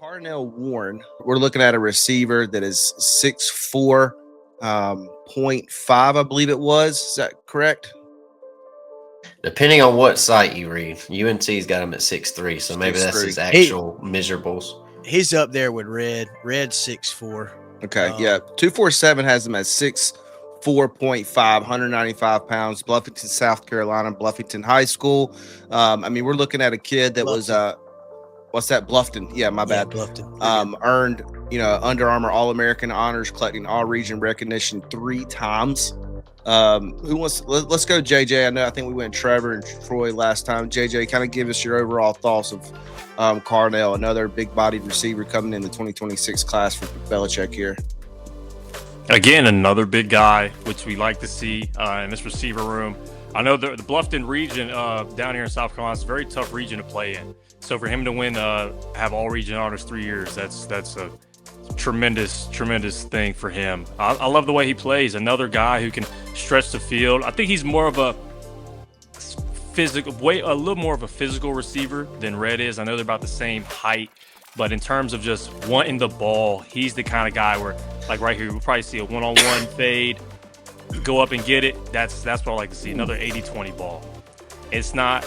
Carnell Warren, we're looking at a receiver that is 6'4", 0.5, I believe it was. Is that correct? Depending on what site you read, UNC's got him at 6'3", so maybe that's his actual measurables. He's up there with Red. Red's 6'4". Okay, yeah. 247 has him at 6'4.5", 195 pounds, Bluffton, South Carolina, Bluffton High School. We're looking at a kid that was what's that? Bluffton. Yeah, my bad. Bluffton. Earned, Under Armour All-American honors, collecting all region recognition 3 times. Let's go JJ. I think we went Trevor and Troy last time. JJ, kind of give us your overall thoughts of Carnell, another big-bodied receiver coming in the 2026 class for Belichick here. Again, another big guy, which we like to see in this receiver room. I know the Bluffton region down here in South Carolina is a very tough region to play in. So for him to win, have all region honors 3 years, that's a tremendous thing for him. I love the way he plays. Another guy who can stretch the field. I think he's more of a little more of a physical receiver than Red is. I know they're about the same height, but in terms of just wanting the ball, he's the kind of guy where, like right here, we'll probably see a one-on-one fade, go up and get it. That's what I like to see. Another 80-20 ball. It's not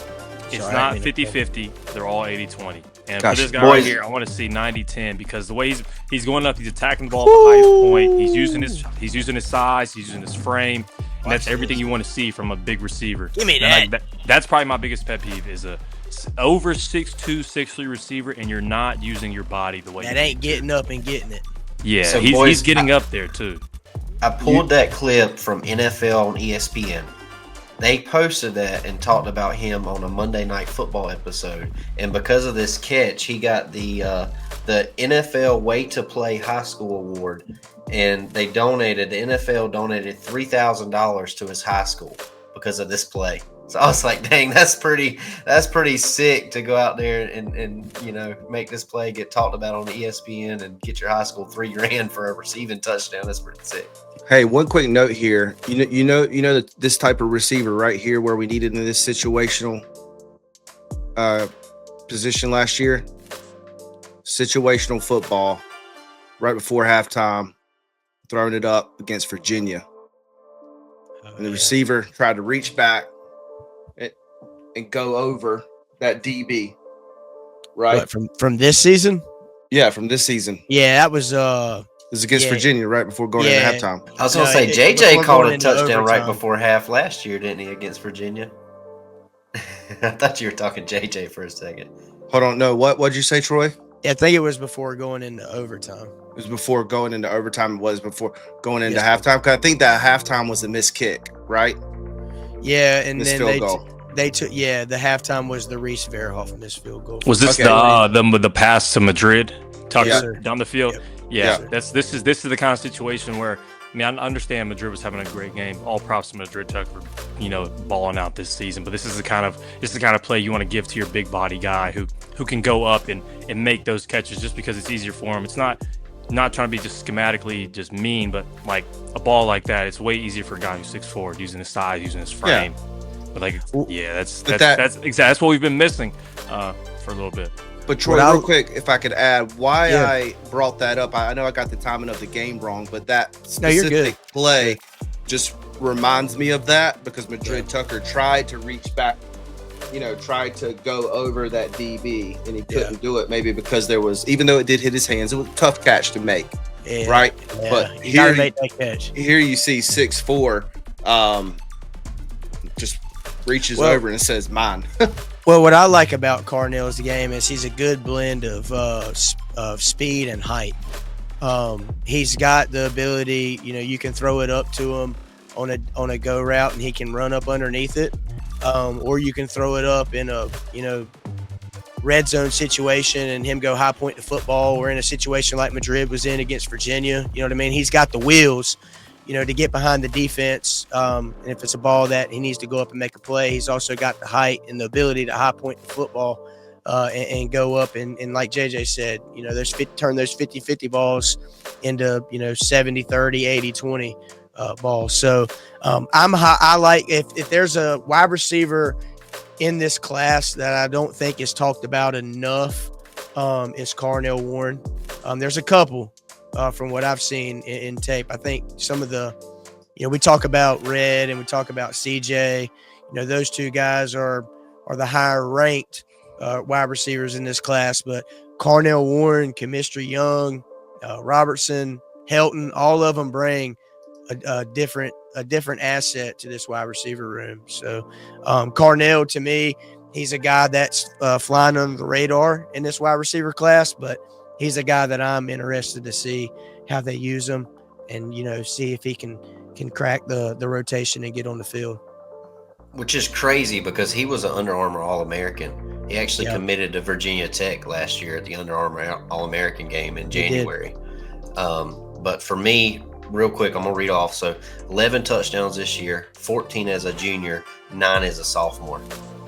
50-50. They're all 80-20. And for this guy right here, I want to see 90-10 because the way he's going up, he's attacking the ball at the highest point. He's using his size, he's using his frame, and that's everything you want to see from a big receiver. Give me that. That's probably my biggest pet peeve is a over 6'2", 6'3" receiver, and you're not using your body the way that ain't getting up and getting it. Yeah, so he's getting up there too. I pulled that clip from NFL on ESPN. They posted that and talked about him on a Monday Night Football episode, and because of this catch, he got the NFL Way to Play High School award, and the NFL donated $3,000 to his high school because of this play. So I was like, dang, that's pretty sick to go out there and make this play get talked about on the ESPN and get your high school $3,000 for a receiving touchdown. That's pretty sick. Hey, one quick note here. You know that this type of receiver right here, where we needed in this situational position last year, situational football, right before halftime, throwing it up against Virginia, and the receiver tried to reach back and go over that DB, right? What, from this season? Yeah, from this season. Yeah, that was it was against Virginia right before going into halftime. I was going to say, JJ called a touchdown right before half last year, didn't he, against Virginia? I thought you were talking JJ for a second. Hold on, no, what'd you say, Troy? Yeah, I think it was before going into overtime. It was before going into overtime. It was before going into halftime. Because I think that halftime was a missed kick, right? Yeah, and missed then field goal. They took the halftime was the Reese Verhoff missed field goal. Was this the pass to Madrid? Tucker down the field. Yep. Yeah. This is the kind of situation where I understand Madrid was having a great game. All props to Madrid Tucker, balling out this season. But this is the kind of play you want to give to your big body guy who can go up and make those catches just because it's easier for him. It's not trying to be just schematically just mean, but like a ball like that, it's way easier for a guy who's 6'4", using his size, using his frame. Yeah. But that's what we've been missing for a little bit. But Troy, real quick, if I could add why I brought that up, I know I got the timing of the game wrong, but that specific play just reminds me of that because Madrid Tucker tried to reach back, tried to go over that DB and he couldn't do it. Maybe because there was, even though it did hit his hands, it was a tough catch to make, right? Yeah. But here you see 6'4", just reaches over and says mine. Well, what I like about Carnell's game is he's a good blend of speed and height. He's got the ability, you can throw it up to him on a go route and he can run up underneath it, or you can throw it up in a red zone situation and him go high point to football, or in a situation like Madrid was in against Virginia. You know what I mean? He's got the wheels, to get behind the defense. And if it's a ball that he needs to go up and make a play, he's also got the height and the ability to high point the football and go up. And like JJ said, turn those 50-50 balls into, 70-30, 80-20 balls. So I like if there's a wide receiver in this class that I don't think is talked about enough, is Carnell Warren. There's a couple from what I've seen in tape. I think some of the, we talk about Red and we talk about CJ. Those two guys are the higher ranked wide receivers in this class. But Carnell Warren, Chemistry Young, Robertson, Helton, all of them bring a different asset to this wide receiver room. So Carnell, to me, he's a guy that's flying under the radar in this wide receiver class, but he's a guy that I'm interested to see how they use him and, see if he can crack the rotation and get on the field. Which is crazy because he was an Under Armour All-American. He actually committed to Virginia Tech last year at the Under Armour All-American game in January. But for me, real quick, I'm going to read off. So 11 touchdowns this year, 14 as a junior, 9 as a sophomore.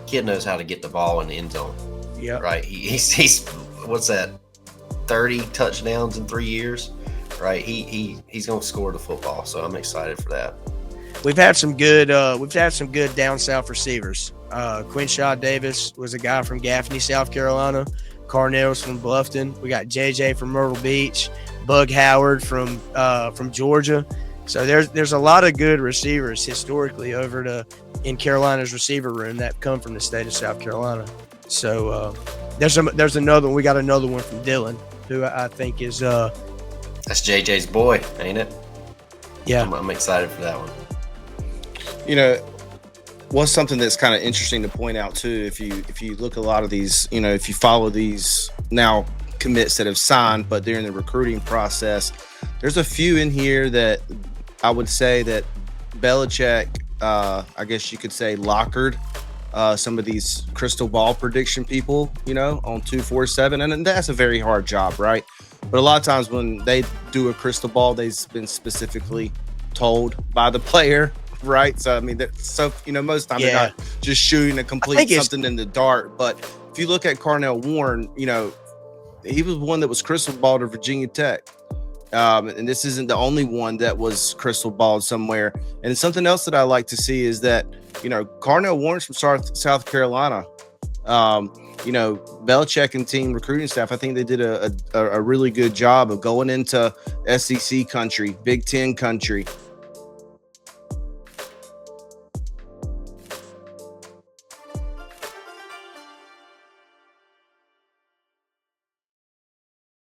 Kid knows how to get the ball in the end zone. Yeah. Right. He's what's that? 30 touchdowns in 3 years. Right. He's going to score the football. So I'm excited for that. We've had some good down south receivers. Quinshaw Davis was a guy from Gaffney, South Carolina. Carnell's from Bluffton. We got JJ from Myrtle Beach. Bug Howard from Georgia. So there's a lot of good receivers historically in Carolina's receiver room that come from the state of South Carolina. So there's another one. We got another one from Dillon, who I think is that's JJ's boy, ain't it? Yeah, I'm excited for that one. What's something that's kind of interesting to point out too, if you look at a lot of these, if you follow these now commits that have signed, but they're in the recruiting process, there's a few in here that I would say that Belichick, I guess you could say, lockered some of these crystal ball prediction people, on 247, and that's a very hard job, right? But a lot of times when they do a crystal ball, they've been specifically told by the player, right? So I mean, most of the time they're not just shooting a complete something in the dark. But if you look at Carnell Warren, he was one that was crystal balled to Virginia Tech. And this isn't the only one that was crystal balled somewhere. And something else that I like to see is that, Carnell Warren's from South Carolina. Belichick and team recruiting staff, I think they did a really good job of going into SEC country, Big Ten country,